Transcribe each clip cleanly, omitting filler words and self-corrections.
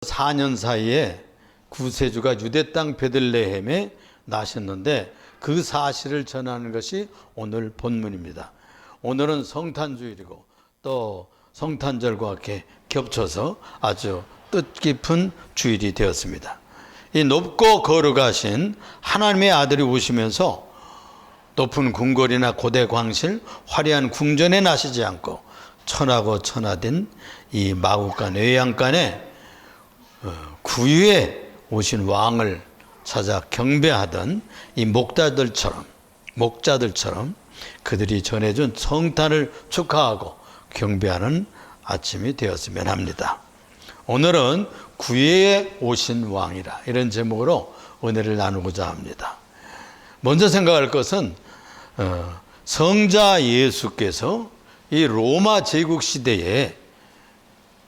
4년 사이에 구세주가 유대 땅 베들레헴에 나셨는데 그 사실을 전하는 것이 오늘 본문입니다. 오늘은 성탄주일이고 또 성탄절과 이렇게 겹쳐서 아주 뜻깊은 주일이 되었습니다. 이 높고 거룩하신 하나님의 아들이 오시면서 높은 궁궐이나 고대 광실, 화려한 궁전에 나시지 않고 천하고 천하된 이 마국간 외양간에 구유에 오신 왕을 찾아 경배하던 이 목자들처럼 그들이 전해준 성탄을 축하하고 경배하는 아침이 되었으면 합니다. 오늘은 구유에 오신 왕이라 이런 제목으로 은혜를 나누고자 합니다. 먼저 생각할 것은 성자 예수께서 이 로마 제국 시대에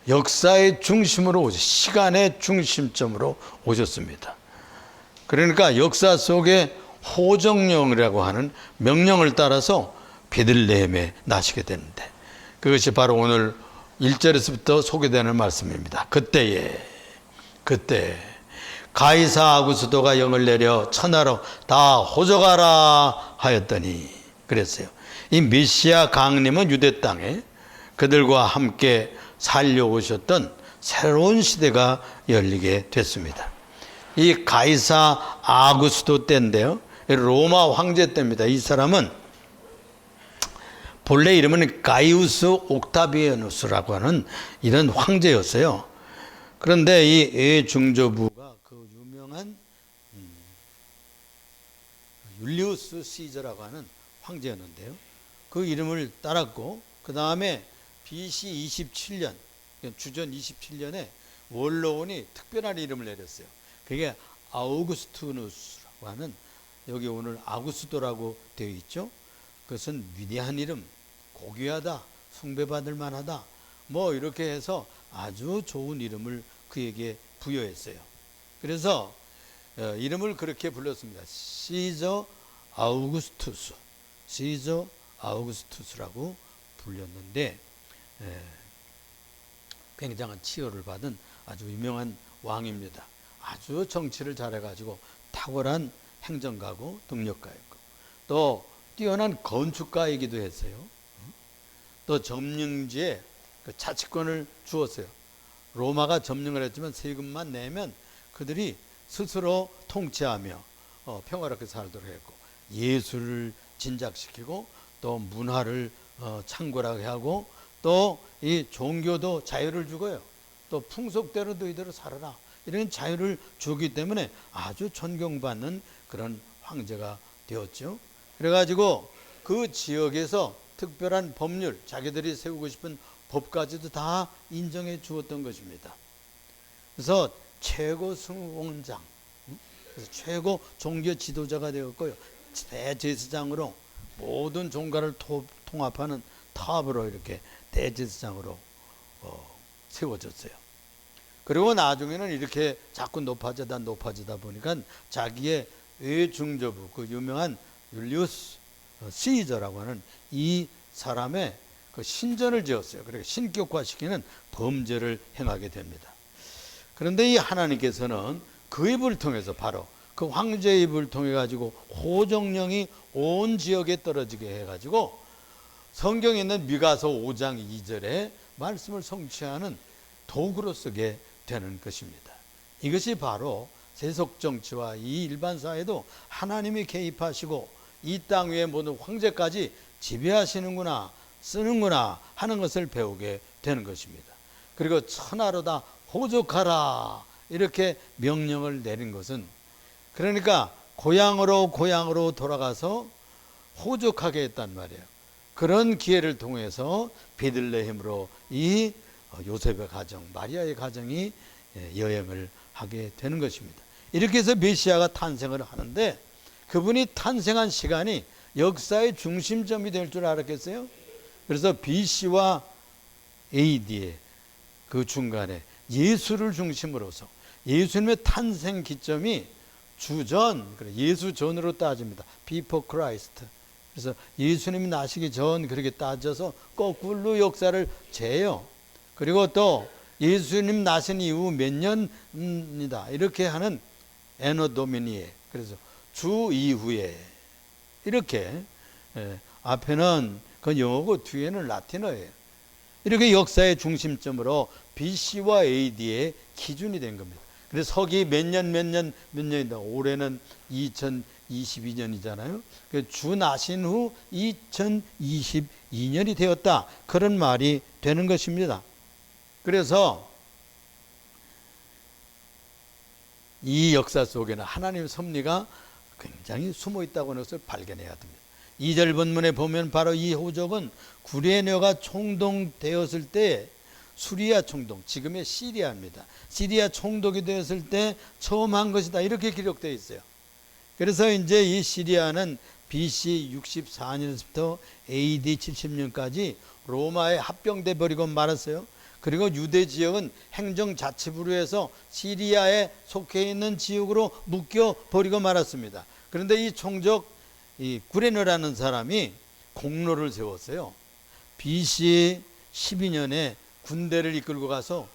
역사의 중심으로 시간의 중심점으로 오셨습니다. 그러니까 역사 속에 호정령이라고 하는 명령을 따라서 베들레헴에 나시게 되는데 그것이 바로 오늘 1절에서부터 소개되는 말씀입니다. 그때 가이사 아구스도가 영을 내려 천하로 다 호적하라 하였더니 그랬어요. 이 메시아 강림은 유대 땅에 그들과 함께 살려오셨던 새로운 시대가 열리게 됐습니다. 이 가이사 아구스도 때인데요. 로마 황제 때입니다. 이 사람은 본래 이름은 가이우스 옥타비아누스라고 하는 이런 황제였어요. 그런데 이 애중저부가 그 유명한 율리우스 시저라고 하는 황제였는데요. 그 이름을 따랐고 그 다음에 BC 27년, 주전 27년에 원로원이 특별한 이름을 내렸어요. 그게 아우구스투누스라고 하는, 여기 오늘 아구스도라고 되어 있죠. 그것은 위대한 이름, 고귀하다, 숭배받을 만하다, 뭐 이렇게 해서 아주 좋은 이름을 그에게 부여했어요. 그래서 이름을 그렇게 불렀습니다. 시저 아우구스투스라고 불렸는데 굉장한 치호를 받은 아주 유명한 왕입니다. 아주 정치를 잘해가지고 탁월한 행정가고 능력가였고 또 뛰어난 건축가이기도 했어요. 또 점령지에 그 자치권을 주었어요. 로마가 점령을 했지만 세금만 내면 그들이 스스로 통치하며 평화롭게 살도록 했고 예술을 진작시키고 또 문화를 창궐하게 하고 또 이 종교도 자유를 주고요. 또 풍속대로 너희대로 살아라. 이런 자유를 주기 때문에 아주 존경받는 그런 황제가 되었죠. 그래가지고 그 지역에서 특별한 법률, 자기들이 세우고 싶은 법까지도 다 인정해 주었던 것입니다. 그래서 최고 승공장, 최고 종교 지도자가 되었고요. 대제사장으로 모든 종가를 통합하는 탑으로 이렇게 대제사장으로 세워졌어요. 그리고 나중에는 이렇게 자꾸 높아지다 보니까 자기의 외중저부, 그 유명한 율리우스 시저라고 하는 이 사람의 그 신전을 지었어요. 그러니까 신격화시키는 범죄를 행하게 됩니다. 그런데 이 하나님께서는 그 입을 통해서 바로 그 황제의 입을 통해 가지고 호정령이 온 지역에 떨어지게 해가지고 성경에 있는 미가서 5장 2절에 말씀을 성취하는 도구로 쓰게 되는 것입니다. 이것이 바로 세속 정치와 이 일반 사회도 하나님이 개입하시고 이 땅 위의 모든 황제까지 지배하시는구나, 쓰는구나 하는 것을 배우게 되는 것입니다. 그리고 천하로 다 호족하라 이렇게 명령을 내린 것은 그러니까 고향으로 돌아가서 호족하게 했단 말이에요. 그런 기회를 통해서 베들레헴으로 이 요셉의 가정, 마리아의 가정이 여행을 하게 되는 것입니다. 이렇게 해서 메시아가 탄생을 하는데 그분이 탄생한 시간이 역사의 중심점이 될 줄 알았겠어요? 그래서 BC와 AD의 그 중간에 예수를 중심으로서 예수님의 탄생 기점이 주전, 예수 전으로 따집니다. Before Christ. 그래서 예수님이 나시기 전 그렇게 따져서 거꾸로 역사를 재요. 그리고 또 예수님 나신 이후 몇 년입니다. 이렇게 하는 에노 도미니에, 그래서 주 이후에, 이렇게 앞에는 그 영어고 뒤에는 라틴어예요. 이렇게 역사의 중심점으로 BC와 AD의 기준이 된 겁니다. 그래서 서기 몇 년이다. 올해는 2022년이잖아요. 주 나신 후 2022년이 되었다. 그런 말이 되는 것입니다. 그래서 이 역사 속에는 하나님의 섭리가 굉장히 숨어 있다고 하는 것을 발견해야 됩니다. 2절 본문에 보면 바로 이 호적은 구레네가 총독되었을 때, 수리아 총독, 지금의 시리아입니다. 시리아 총독이 되었을 때 처음 한 것이다, 이렇게 기록되어 있어요. 그래서 이제 이 시리아는 BC 64년부터 AD 70년까지 로마에 합병돼 버리고 말았어요. 그리고 유대 지역은 행정자치부로 해서 시리아에 속해 있는 지역으로 묶여 버리고 말았습니다. 그런데 이 총적 이 구레네라는 사람이 공로를 세웠어요. BC 12년에 군대를 이끌고 가서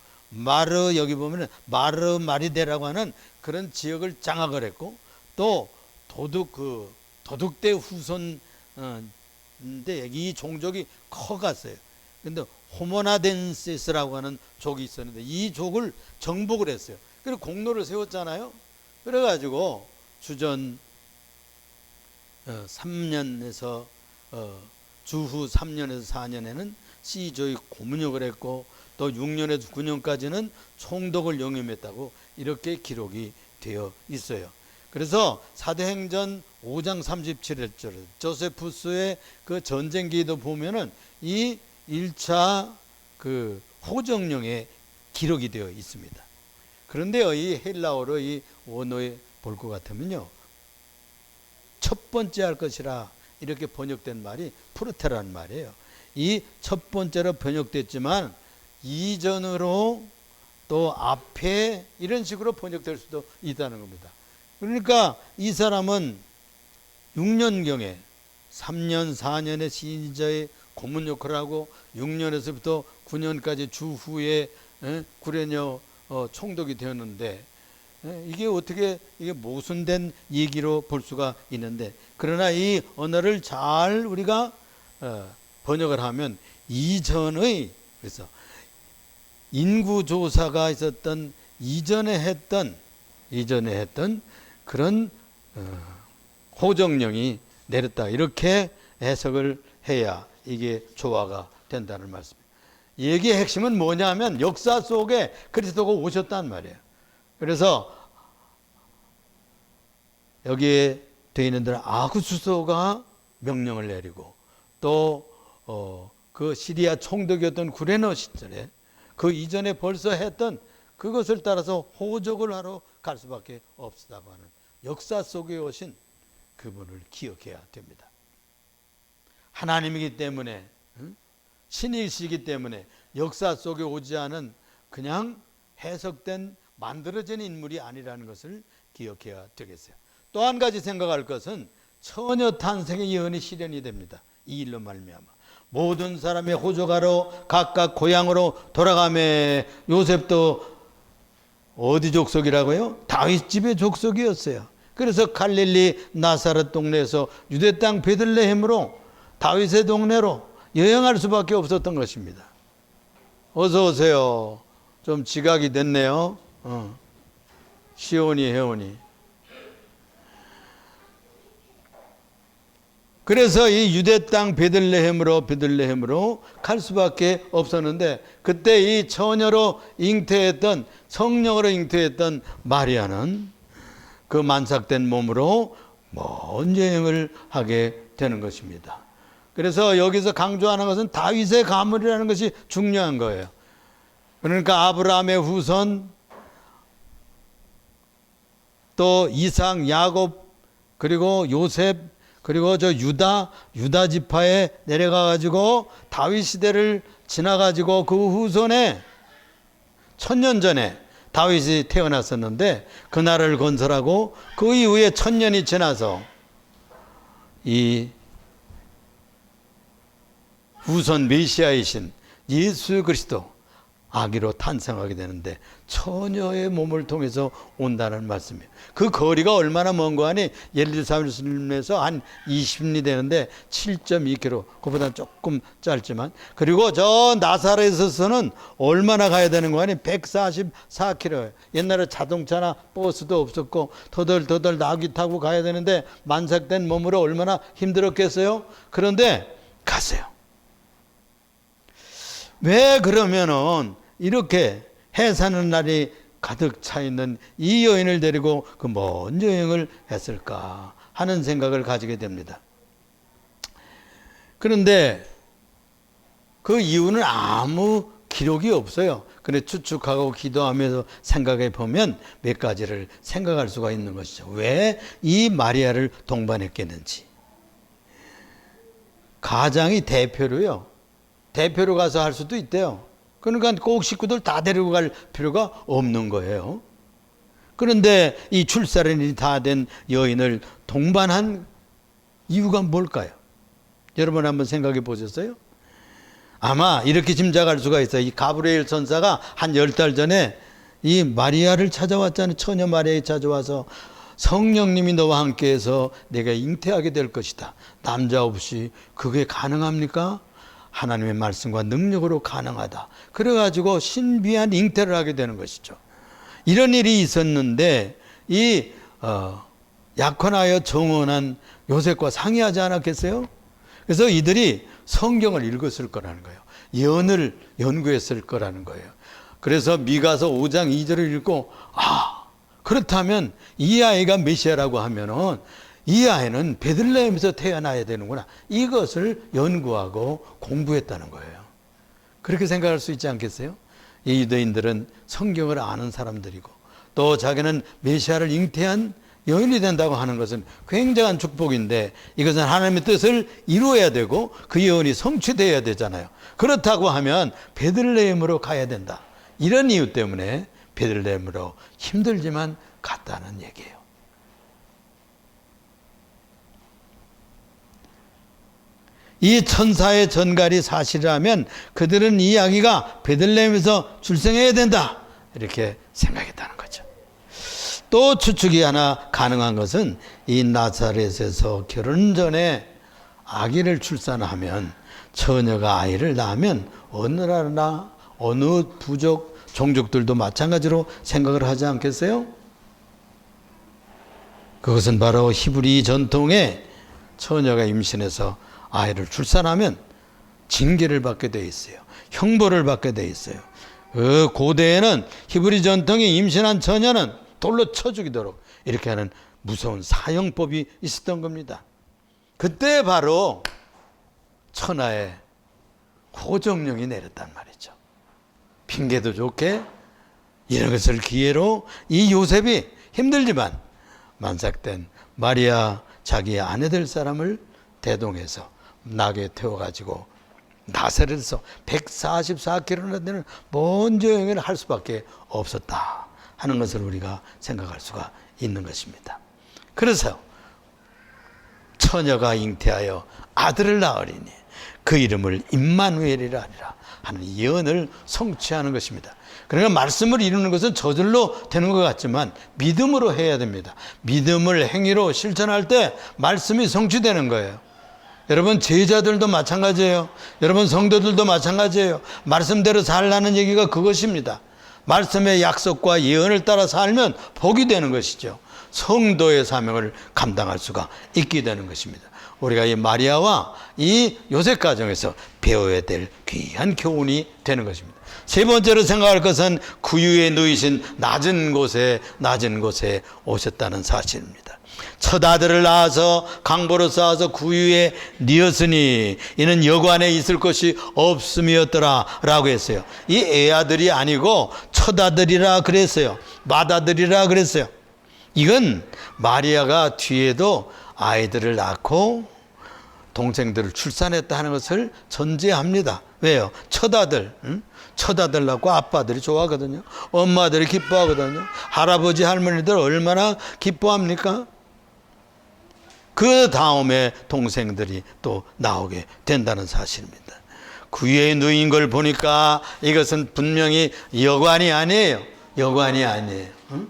여기 보면 마르마리데라고 하는 그런 지역을 장악을 했고, 또 도둑대 후손인데 이 종족이 커갔어요. 근데 호모나덴시스라고 하는 족이 있었는데 이 족을 정복을 했어요. 그리고 공로를 세웠잖아요. 그래가지고 주전 3년에서 주후 3년에서 4년에는 시조의 고문역을 했고, 또 6년에서 9년까지는 총독을 영임했다고 이렇게 기록이 되어 있어요. 그래서 사도행전 5장 37절 조세푸스의 그 전쟁기도 보면은 이 1차 그 호정령에 기록이 되어 있습니다. 그런데 이 헬라어로 이 원어에 볼 것 같으면요, 첫 번째 할 것이라 이렇게 번역된 말이 프루테라는 말이에요. 이 첫 번째로 번역됐지만 이전으로 또 앞에 이런 식으로 번역될 수도 있다는 겁니다. 그러니까 이 사람은 6년경에 3년 4년의 시인자의 고문 역할을 하고 6년에서부터 9년까지 주후에 구레네 총독이 되었는데, 이게 어떻게 이게 모순된 얘기로 볼 수가 있는데, 그러나 이 언어를 잘 우리가 번역을 하면 이전의, 그래서 인구조사가 있었던 이전에 했던 그런 호정령이 내렸다, 이렇게 해석을 해야 이게 조화가 된다는 말씀입니다. 얘기의 핵심은 뭐냐면 역사 속에 그리스도가 오셨단 말이에요. 그래서 여기에 되어 있는 대로 아구수소가 명령을 내리고, 또 그 시리아 총독이었던 구레네 시절에 그 이전에 벌써 했던 그것을 따라서 호적을 하러 갈 수밖에 없었다고 하는 역사 속에 오신 그분을 기억해야 됩니다. 하나님이기 때문에, 신이시기 때문에 역사 속에 오지 않은 그냥 해석된 만들어진 인물이 아니라는 것을 기억해야 되겠어요. 또 한 가지 생각할 것은 처녀 탄생의 예언이 실현이 됩니다. 이 일로 말미암아 모든 사람의 호적하러 각각 고향으로 돌아가매. 요셉도 어디 족속이라고요? 다윗 집의 족속이었어요. 그래서 갈릴리 나사렛 동네에서 유대 땅 베들레헴으로, 다윗의 동네로 여행할 수밖에 없었던 것입니다. 어서 오세요. 좀 지각이 됐네요. 시온이 회원이. 그래서 이 유대 땅 베들레헴으로 갈 수밖에 없었는데, 그때 이 처녀로 잉태했던, 성령으로 잉태했던 마리아는 그 만삭된 몸으로 먼 여행을 하게 되는 것입니다. 그래서 여기서 강조하는 것은 다윗의 가문이라는 것이 중요한 거예요. 그러니까 아브라함의 후손, 또 이삭, 야곱, 그리고 요셉, 그리고 저 유다 지파에 내려가 가지고 다윗 시대를 지나 가지고 그 후손에 1000년 전에 다윗이 태어났었는데 그 나라를 건설하고, 그 이후에 1000년이 지나서 이 후손 메시아이신 예수 그리스도, 아기로 탄생하게 되는데 처녀의 몸을 통해서 온다는 말씀이에요. 그 거리가 얼마나 먼 거 아니? 예루살렘에서 한 20리 되는데 7.2km, 그보다 조금 짧지만, 그리고 저 나사렛에서는 얼마나 가야 되는 거 아니? 144km. 옛날에 자동차나 버스도 없었고 더덜더덜 나귀 타고 가야 되는데 만삭된 몸으로 얼마나 힘들었겠어요? 그런데 갔어요. 왜 그러면은 이렇게 해 사는 날이 가득 차 있는 이 여인을 데리고 그 먼 여행을 했을까 하는 생각을 가지게 됩니다. 그런데 그 이유는 아무 기록이 없어요. 근데 추측하고 기도하면서 생각해 보면 몇 가지를 생각할 수가 있는 것이죠. 왜 이 마리아를 동반했겠는지. 가장이 대표로 가서 할 수도 있대요. 그러니까 꼭 식구들 다 데리고 갈 필요가 없는 거예요. 그런데 이 출산이 다 된 여인을 동반한 이유가 뭘까요? 여러분 한번 생각해 보셨어요? 아마 이렇게 짐작할 수가 있어요. 이 가브리엘 천사가 한 10달 전에 이 마리아를 찾아왔잖아요. 처녀 마리아에 찾아와서 성령님이 너와 함께해서 내가 잉태하게 될 것이다. 남자 없이 그게 가능합니까? 하나님의 말씀과 능력으로 가능하다. 그래가지고 신비한 잉태를 하게 되는 것이죠. 이런 일이 있었는데 이 약혼하여 정혼한 요셉과 상의하지 않았겠어요? 그래서 이들이 성경을 읽었을 거라는 거예요. 예언을 연구했을 거라는 거예요. 그래서 미가서 5장 2절을 읽고 그렇다면 이 아이가 메시아라고 하면은 이 아이는 베들레헴에서 태어나야 되는구나. 이것을 연구하고 공부했다는 거예요. 그렇게 생각할 수 있지 않겠어요? 이 유대인들은 성경을 아는 사람들이고 또 자기는 메시아를 잉태한 여인이 된다고 하는 것은 굉장한 축복인데 이것은 하나님의 뜻을 이루어야 되고 그 예언이 성취되어야 되잖아요. 그렇다고 하면 베들레헴으로 가야 된다. 이런 이유 때문에 베들레헴으로 힘들지만 갔다는 얘기예요. 이 천사의 전갈이 사실이라면 그들은 이 아기가 베들레헴에서 출생해야 된다 이렇게 생각했다는 거죠. 또 추측이 하나 가능한 것은 이 나사렛에서 결혼 전에 아기를 출산하면 처녀가 아이를 낳으면 어느 나라나 어느 부족 종족들도 마찬가지로 생각을 하지 않겠어요? 그것은 바로 히브리 전통에 처녀가 임신해서 아이를 출산하면 징계를 받게 돼 있어요. 형벌을 받게 돼 있어요. 그 고대에는 히브리 전통에 임신한 처녀는 돌로 쳐 죽이도록 이렇게 하는 무서운 사형법이 있었던 겁니다. 그때 바로 천하에 호정령이 내렸단 말이죠. 핑계도 좋게 이런 것을 기회로 이 요셉이 힘들지만 만삭된 마리아 자기의 아내 될 사람을 대동해서 나귀에 태워가지고 나사렛에서 144km나 되는 먼 여행을 할 수밖에 없었다 하는 것을 우리가 생각할 수가 있는 것입니다. 그래서 처녀가 잉태하여 아들을 낳으리니 그 이름을 임마누엘이라 하리라 하는 예언을 성취하는 것입니다. 그러니까 말씀을 이루는 것은 저절로 되는 것 같지만 믿음으로 해야 됩니다. 믿음을 행위로 실천할 때 말씀이 성취되는 거예요. 여러분 제자들도 마찬가지예요. 여러분 성도들도 마찬가지예요. 말씀대로 살라는 얘기가 그것입니다. 말씀의 약속과 예언을 따라 살면 복이 되는 것이죠. 성도의 사명을 감당할 수가 있게 되는 것입니다. 우리가 이 마리아와 이 요셉 가정에서 배워야 될 귀한 교훈이 되는 것입니다. 세 번째로 생각할 것은 구유에 누이신 낮은 곳에 오셨다는 사실입니다. 첫 아들을 낳아서 강보로 쌓아서 구유에 뉘었으니 이는 여관에 있을 것이 없음이었더라 라고 했어요. 이 애아들이 아니고 첫 아들이라 그랬어요. 맏아들이라 그랬어요. 이건 마리아가 뒤에도 아이들을 낳고 동생들을 출산했다 하는 것을 전제합니다. 왜요? 첫아들, 첫아들 낳고 아빠들이 좋아하거든요. 엄마들이 기뻐하거든요. 할아버지 할머니들 얼마나 기뻐합니까? 그 다음에 동생들이 또 나오게 된다는 사실입니다. 구유에 누인 걸 보니까 이것은 분명히 여관이 아니에요. 여관이 아니에요. 응?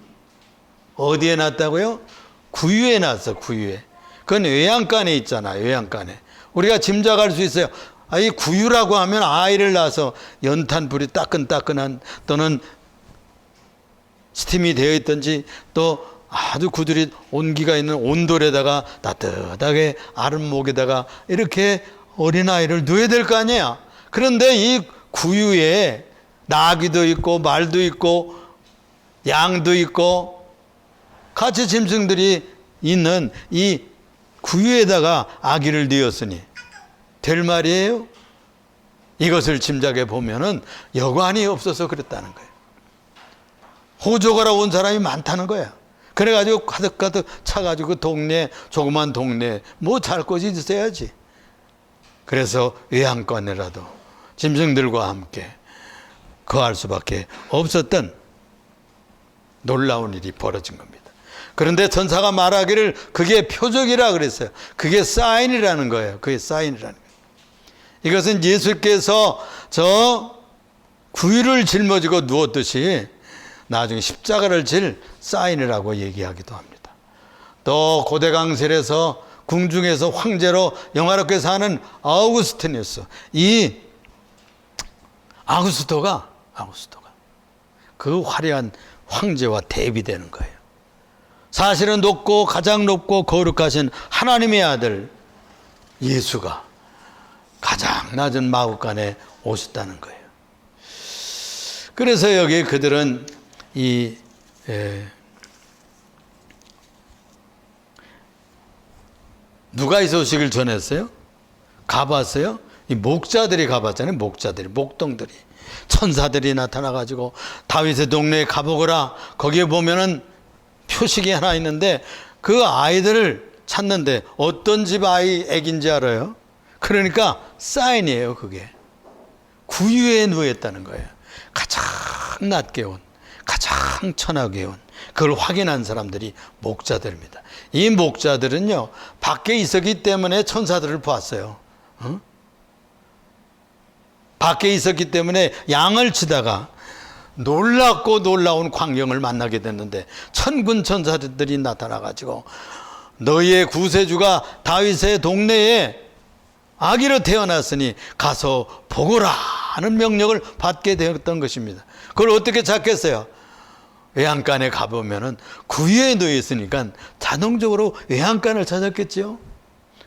어디에 놨다고요? 구유에 놨어. 구유에. 그건 외양간에 있잖아. 외양간에. 우리가 짐작할 수 있어요. 이 구유라고 하면 아이를 낳아서 연탄불이 따끈따끈한 또는 스팀이 되어 있든지 또 아주 구들이 온기가 있는 온돌에다가 따뜻하게 아랫목에다가 이렇게 어린아이를 누워야 될 거 아니야. 그런데 이 구유에 나귀도 있고 말도 있고 양도 있고 같이 짐승들이 있는 이 구유에다가 아기를 뉘었으니 될 말이에요? 이것을 짐작해 보면은 여관이 없어서 그랬다는 거예요. 호적하러 온 사람이 많다는 거야. 그래가지고 가득가득 차가지고 동네, 조그만 동네 뭐 잘 곳이 있어야지. 그래서 외양간이라도 짐승들과 함께 거할 수밖에 없었던 놀라운 일이 벌어진 겁니다. 그런데 천사가 말하기를 그게 표적이라 그랬어요. 그게 사인이라는 거예요. 그게 사인이라는 거예요. 이것은 예수께서 저 구유를 짊어지고 누웠듯이 나중에 십자가를 질 사인이라고 얘기하기도 합니다. 또 고대 강설에서 궁중에서 황제로 영화롭게 사는 아우구스티누스, 이 아우구스토가 그 화려한 황제와 대비되는 거예요. 사실은 높고 가장 높고 거룩하신 하나님의 아들 예수가 가장 낮은 마구간에 오셨다는 거예요. 그래서 여기 그들은 누가 이 소식을 전했어요? 가봤어요? 이 목자들이 가봤잖아요. 목자들이, 목동들이. 천사들이 나타나가지고 다윗의 동네에 가보거라. 거기에 보면은 표식이 하나 있는데 그 아이들을 찾는데 어떤 집 아이 애기인지 알아요? 그러니까 사인이에요. 그게 구유에 누웠다는 거예요. 가장 낮게 온, 가장 천하게 온, 그걸 확인한 사람들이 목자들입니다. 이 목자들은요 밖에 있었기 때문에 천사들을 보았어요. 어? 밖에 있었기 때문에 양을 치다가 놀랍고 놀라운 광경을 만나게 됐는데 천군 천사들이 나타나가지고 너희의 구세주가 다윗의 동네에 아기로 태어났으니 가서 보거라 하는 명령을 받게 되었던 것입니다. 그걸 어떻게 찾겠어요? 외양간에 가보면은 구유에 놓여 있으니까 자동적으로 외양간을 찾았겠죠.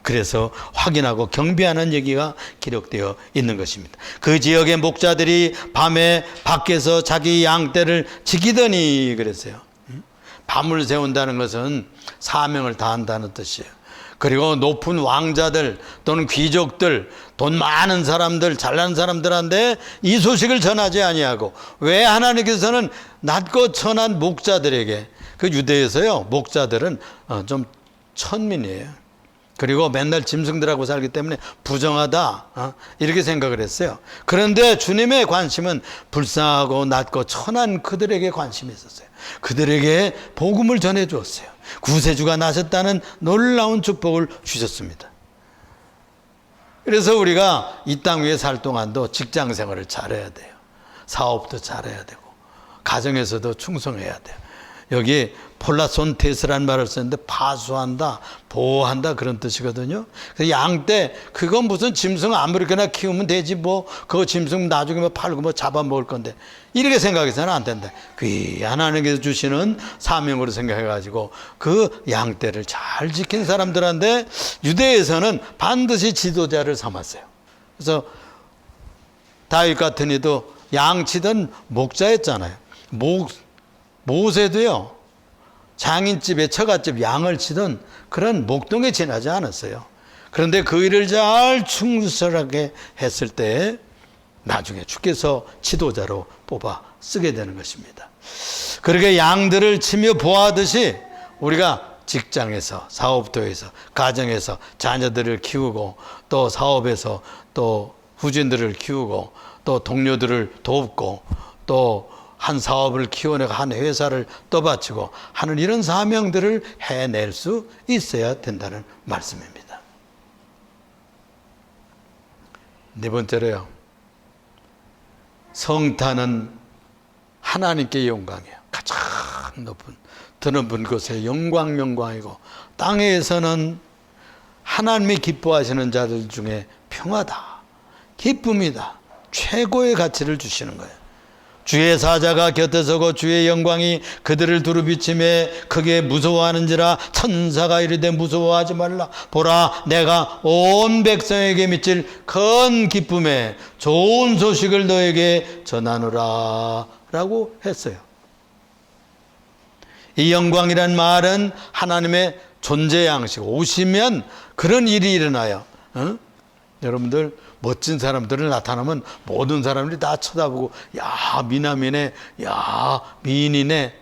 그래서 확인하고 경배하는 얘기가 기록되어 있는 것입니다. 그 지역의 목자들이 밤에 밖에서 자기 양떼를 지키더니 그랬어요. 밤을 새운다는 것은 사명을 다한다는 뜻이에요. 그리고 높은 왕자들 또는 귀족들, 돈 많은 사람들, 잘난 사람들한테 이 소식을 전하지 아니하고, 왜 하나님께서는 낮고 천한 목자들에게, 그 유대에서요 목자들은 좀 천민이에요. 그리고 맨날 짐승들하고 살기 때문에 부정하다 이렇게 생각을 했어요. 그런데 주님의 관심은 불쌍하고 낮고 천한 그들에게 관심이 있었어요. 그들에게 복음을 전해 주었어요. 구세주가 나셨다는 놀라운 축복을 주셨습니다. 그래서 우리가 이 땅 위에 살 동안도 직장 생활을 잘해야 돼요. 사업도 잘해야 되고 가정에서도 충성해야 돼요. 여기 폴라손테스라는 말을 썼는데 파수한다, 보호한다 그런 뜻이거든요. 그래서 양떼 그건 무슨 짐승 아무렇게나 키우면 되지 뭐 그거 짐승 나중에 뭐 팔고 뭐 잡아먹을 건데 이렇게 생각해서는 안 된다. 하나님께서 주시는 사명으로 생각해가지고 그 양떼를 잘 지킨 사람들한테 유대에서는 반드시 지도자를 삼았어요. 그래서 다윗 같은 이도 양치던 목자였잖아요. 모세도요 장인집에 처갓집 양을 치던 그런 목동에 지나지 않았어요. 그런데 그 일을 잘 충실하게 했을 때 나중에 주께서 지도자로 뽑아 쓰게 되는 것입니다. 그렇게 양들을 치며 보호하듯이 우리가 직장에서, 사업도에서, 가정에서 자녀들을 키우고 또 사업에서 또 후진들을 키우고 또 동료들을 돕고 또 한 사업을 키워내고 한 회사를 떠받치고 하는 이런 사명들을 해낼 수 있어야 된다는 말씀입니다. 네 번째로요. 성탄은 하나님께 영광이에요. 가장 높은 드높은 곳의 영광이고, 땅에서는 하나님이 기뻐하시는 자들 중에 평화다, 기쁨이다, 최고의 가치를 주시는 거예요. 주의 사자가 곁에 서고 주의 영광이 그들을 두루 비치매 크게 무서워하는지라. 천사가 이르되 무서워하지 말라. 보라, 내가 온 백성에게 미칠 큰 기쁨에 좋은 소식을 너에게 전하노라 라고 했어요. 이 영광이란 말은 하나님의 존재 양식, 오시면 그런 일이 일어나요. 여러분들 멋진 사람들을 나타나면 모든 사람들이 다 쳐다보고, 야 미남이네, 야 미인이네,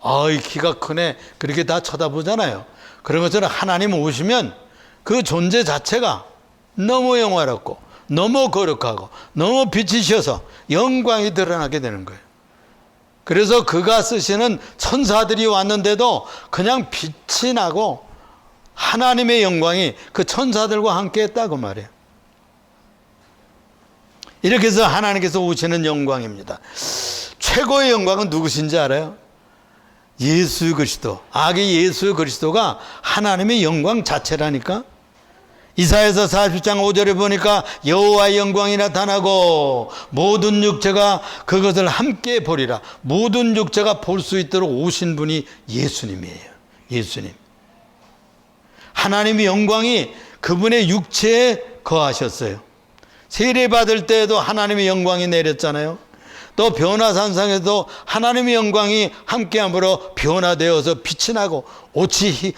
아이 키가 크네, 그렇게 다 쳐다보잖아요. 그런 것처럼 하나님 오시면 그 존재 자체가 너무 영화롭고 너무 거룩하고 너무 빛이셔서 영광이 드러나게 되는 거예요. 그래서 그가 쓰시는 천사들이 왔는데도 그냥 빛이 나고 하나님의 영광이 그 천사들과 함께 했다고 말이에요. 이렇게 해서 하나님께서 오시는 영광입니다. 최고의 영광은 누구신지 알아요? 예수 그리스도, 아기 예수 그리스도가 하나님의 영광 자체라니까. 이사야서 40장 5절에 보니까 여호와의 영광이 나타나고 모든 육체가 그것을 함께 보리라. 모든 육체가 볼 수 있도록 오신 분이 예수님이에요. 예수님. 하나님의 영광이 그분의 육체에 거하셨어요. 세례받을 때에도 하나님의 영광이 내렸잖아요. 또 변화산상에도 하나님의 영광이 함께함으로 변화되어서 빛이 나고 옷이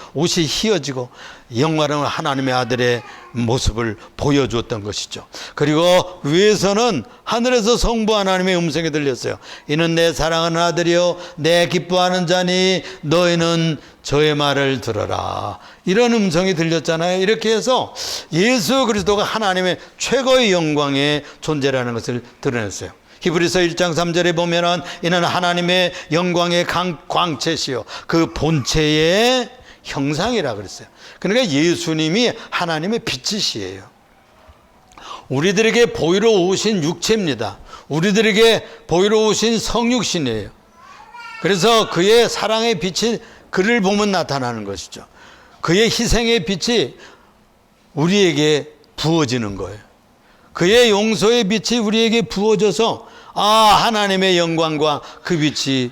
휘어지고 영화로운 하나님의 아들의 모습을 보여주었던 것이죠. 그리고 위에서는 하늘에서 성부 하나님의 음성이 들렸어요. 이는 내 사랑하는 아들이요 내 기뻐하는 자니 너희는 저의 말을 들어라. 이런 음성이 들렸잖아요. 이렇게 해서 예수 그리스도가 하나님의 최고의 영광의 존재라는 것을 드러냈어요. 히브리서 1장 3절에 보면은 이는 하나님의 영광의 광채시요 그 본체의 형상이라 그랬어요. 그러니까 예수님이 하나님의 빛이시에요. 우리들에게 보이러 오신 육체입니다. 우리들에게 보이러 오신 성육신이에요. 그래서 그의 사랑의 빛이 그를 보면 나타나는 것이죠. 그의 희생의 빛이 우리에게 부어지는 거예요. 그의 용서의 빛이 우리에게 부어져서 하나님의 영광과 그 빛이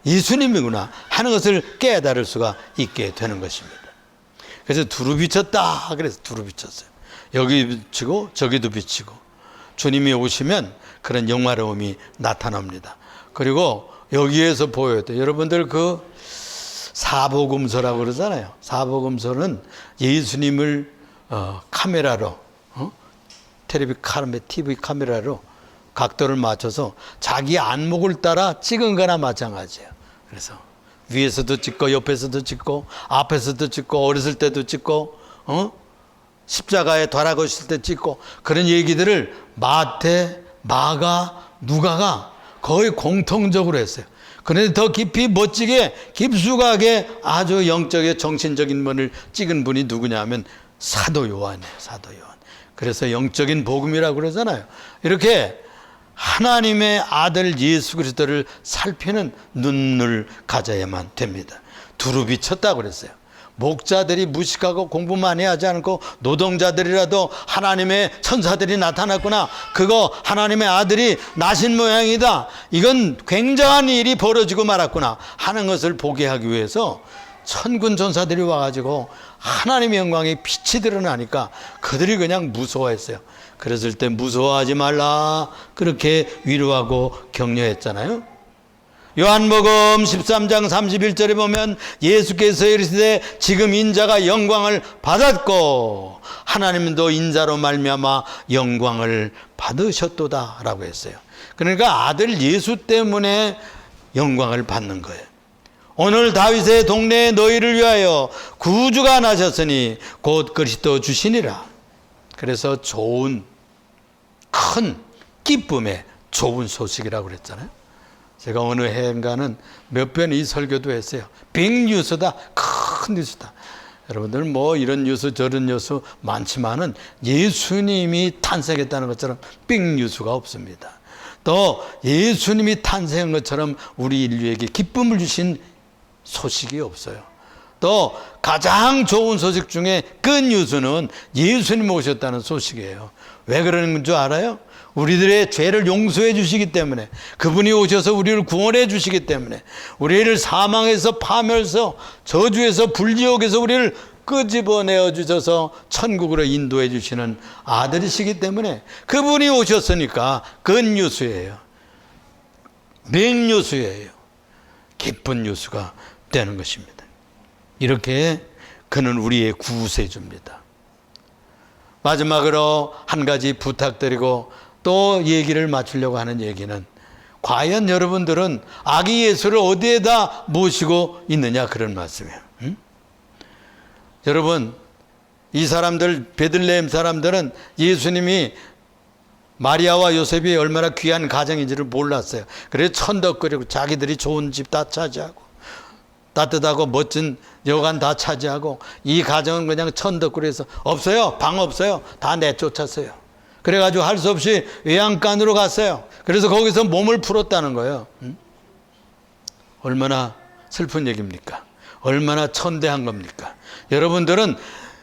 예수님이구나 하는 것을 깨달을 수가 있게 되는 것입니다. 그래서 두루 비쳤다. 그래서 두루 비쳤어요. 여기 비치고 저기도 비치고 주님이 오시면 그런 영화로움이 나타납니다. 그리고 여기에서 보여야 돼요. 여러분들 그 사복음서라고 그러잖아요. 사복음서는 예수님을 카메라로 TV 카메라로 각도를 맞춰서 자기 안목을 따라 찍은 거나 마찬가지예요. 그래서 위에서도 찍고 옆에서도 찍고 앞에서도 찍고 어렸을 때도 찍고 십자가에 돌아가실 때 찍고 그런 얘기들을 마태, 마가, 누가가 거의 공통적으로 했어요. 그런데 더 깊이 멋지게 깊숙하게 아주 영적인 정신적인 면을 찍은 분이 누구냐면 사도 요한이에요. 사도 요한. 그래서 영적인 복음이라고 그러잖아요. 이렇게 하나님의 아들 예수 그리스도를 살피는 눈을 가져야만 됩니다. 두루 비쳤다고 그랬어요. 목자들이 무식하고 공부 많이 하지 않고 노동자들이라도 하나님의 천사들이 나타났구나, 그거 하나님의 아들이 나신 모양이다, 이건 굉장한 일이 벌어지고 말았구나 하는 것을 보게 하기 위해서 천군 천사들이 와가지고 하나님의 영광이 빛이 드러나니까 그들이 그냥 무서워했어요. 그랬을 때 무서워하지 말라 그렇게 위로하고 격려했잖아요. 요한복음 13장 31절에 보면 예수께서 이르시되 지금 인자가 영광을 받았고 하나님도 인자로 말미암아 영광을 받으셨도다 라고 했어요. 그러니까 아들 예수 때문에 영광을 받는 거예요. 오늘 다윗의 동네에 너희를 위하여 구주가 나셨으니 곧 그리스도 주시니라. 그래서 좋은 큰 기쁨의 좋은 소식이라고 그랬잖아요. 제가 어느 해인가는 몇 번 이 설교도 했어요. 빅뉴스다, 큰 뉴스다. 여러분들 뭐 이런 뉴스 저런 뉴스 많지만은 예수님이 탄생했다는 것처럼 빅뉴스가 없습니다. 또 예수님이 탄생한 것처럼 우리 인류에게 기쁨을 주신 소식이 없어요. 또 가장 좋은 소식 중에 끝뉴스는 예수님 오셨다는 소식이에요. 왜 그러는 줄 알아요? 우리들의 죄를 용서해 주시기 때문에, 그분이 오셔서 우리를 구원해 주시기 때문에, 우리를 사망에서 파멸서 저주에서 불지옥에서 우리를 끄집어내어 주셔서 천국으로 인도해 주시는 아들이시기 때문에 그분이 오셨으니까 굿뉴스예요. 맹뉴스예요. 기쁜 뉴스가 되는 것입니다. 이렇게 그는 우리의 구세주입니다. 마지막으로 한 가지 부탁드리고 또 얘기를 마치려고 하는 얘기는, 과연 여러분들은 아기 예수를 어디에다 모시고 있느냐, 그런 말씀이에요. 여러분, 이 사람들, 베들레헴 사람들은 예수님이 마리아와 요셉이 얼마나 귀한 가정인지를 몰랐어요. 그래서 천덕거리고 자기들이 좋은 집 다 차지하고 따뜻하고 멋진 여관 다 차지하고, 이 가정은 그냥 천덕거리에서 없어요. 방 없어요. 다 내쫓았어요. 그래가지고 할 수 없이 외양간으로 갔어요. 그래서 거기서 몸을 풀었다는 거예요. 얼마나 슬픈 얘기입니까? 얼마나 천대한 겁니까? 여러분들은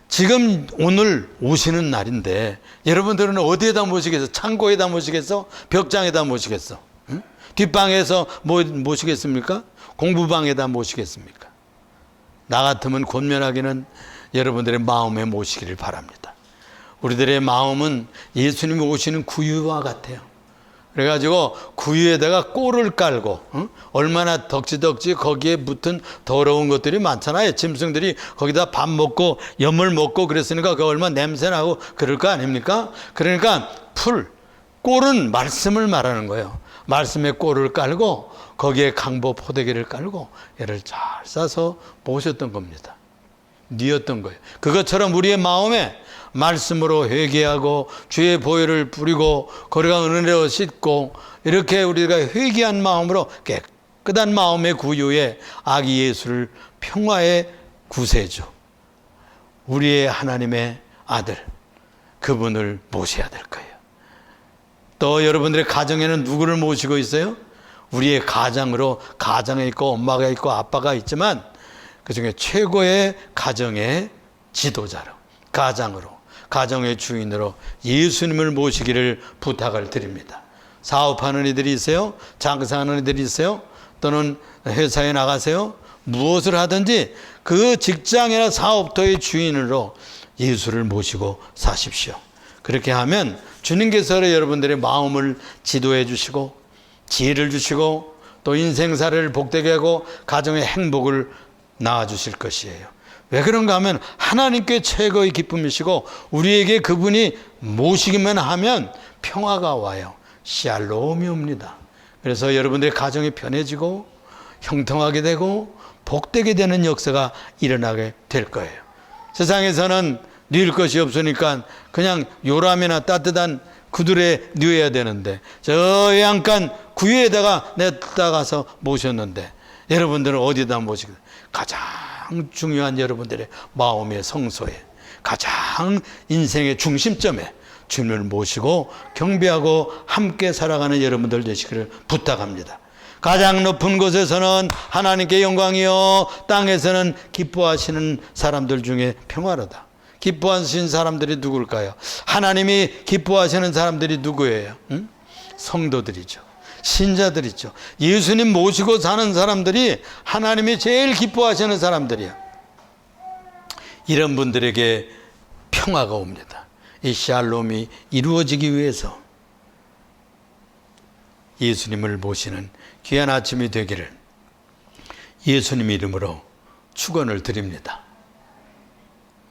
지금 오늘 오시는 날인데, 여러분들은 어디에다 모시겠어? 창고에다 모시겠어? 벽장에다 모시겠어? 응? 뒷방에서 모시겠습니까? 공부방에다 모시겠습니까? 나 같으면 권면하기는 여러분들의 마음에 모시기를 바랍니다. 우리들의 마음은 예수님이 오시는 구유와 같아요. 그래가지고 구유에다가 꼴을 깔고, 얼마나 덕지덕지 거기에 붙은 더러운 것들이 많잖아요. 짐승들이 거기다 밥 먹고 염을 먹고 그랬으니까 그 얼마나 냄새나고 그럴 거 아닙니까? 그러니까 꼴은 말씀을 말하는 거예요. 말씀의 꼴을 깔고 거기에 강보 포대기를 깔고 얘를 잘 싸서 모셨던 겁니다. 뉘었던 거예요. 그것처럼 우리의 마음에 말씀으로 회개하고 주의 보혈을 뿌리고 거룩한 은혜로 씻고, 이렇게 우리가 회개한 마음으로 깨끗한 마음의 구유에 아기 예수를 평화의 구세주, 우리의 하나님의 아들, 그분을 모셔야 될 거예요. 또 여러분들의 가정에는 누구를 모시고 있어요? 우리의 가장으로, 가정에 있고 엄마가 있고 아빠가 있지만 그 중에 최고의 가정의 지도자로, 가장으로, 가정의 주인으로 예수님을 모시기를 부탁을 드립니다. 사업하는 이들이 있어요? 장사하는 이들이 있어요? 또는 회사에 나가세요? 무엇을 하든지 그 직장이나 사업터의 주인으로 예수를 모시고 사십시오. 그렇게 하면 주님께서 여러분들의 마음을 지도해 주시고 지혜를 주시고 또 인생사를 복되게 하고 가정의 행복을 낳아주실 것이에요. 왜 그런가 하면 하나님께 최고의 기쁨이시고 우리에게 그분이 모시기만 하면 평화가 와요. 샬롬이 옵니다. 그래서 여러분들의 가정이 편해지고 형통하게 되고 복되게 되는 역사가 일어나게 될 거예요. 세상에서는 뉘을 것이 없으니까 그냥 요람이나 따뜻한 구들에 뉘어야 되는데 저 외양간 구유에다가 냈다가서 모셨는데 여러분들은 어디다 모시겠어요? 가장 중요한 여러분들의 마음의 성소에, 가장 인생의 중심점에 주님을 모시고 경배하고 함께 살아가는 여러분들 되시기를 부탁합니다. 가장 높은 곳에서는 하나님께 영광이요, 땅에서는 기뻐하시는 사람들 중에 평화로다. 기뻐하시는 사람들이 누굴까요? 하나님이 기뻐하시는 사람들이 누구예요? 성도들이죠. 신자들이죠. 예수님 모시고 사는 사람들이 하나님이 제일 기뻐하시는 사람들이야. 이런 분들에게 평화가 옵니다. 이 샬롬이 이루어지기 위해서 예수님을 모시는 귀한 아침이 되기를 예수님 이름으로 축원을 드립니다.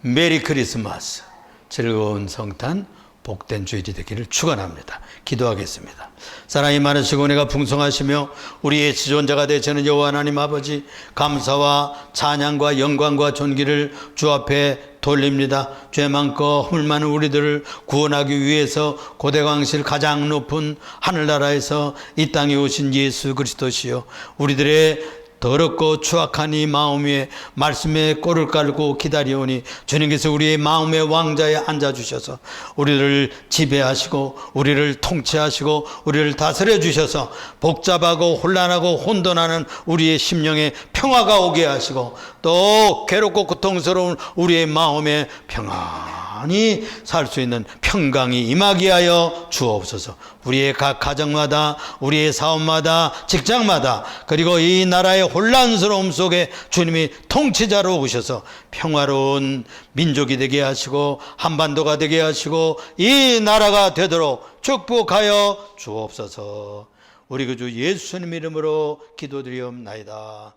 메리 크리스마스, 즐거운 성탄, 복된 주일이 되기를 축원합니다. 기도하겠습니다. 사랑이 많으시고 은혜가 풍성하시며 우리의 지존자가 되시는 여호와 하나님 아버지, 감사와 찬양과 영광과 존귀를 주 앞에 돌립니다. 죄 많고 허물 많은 우리들을 구원하기 위해서 고대광실 가장 높은 하늘나라에서 이 땅에 오신 예수 그리스도시요, 우리들의 더럽고 추악한 이 마음 위에 말씀에 꼴을 깔고 기다리오니 주님께서 우리의 마음의 왕자에 앉아주셔서 우리를 지배하시고 우리를 통치하시고 우리를 다스려 주셔서 복잡하고 혼란하고 혼돈하는 우리의 심령에 평화가 오게 하시고 또 괴롭고 고통스러운 우리의 마음에 평안히 살 수 있는 평강이 임하게 하여 주옵소서. 우리의 각 가정마다 우리의 사업마다 직장마다 그리고 이 나라의 혼란스러움 속에 주님이 통치자로 오셔서 평화로운 민족이 되게 하시고 한반도가 되게 하시고 이 나라가 되도록 축복하여 주옵소서. 우리 그 주 예수님 이름으로 기도드리옵나이다.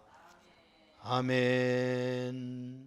아멘.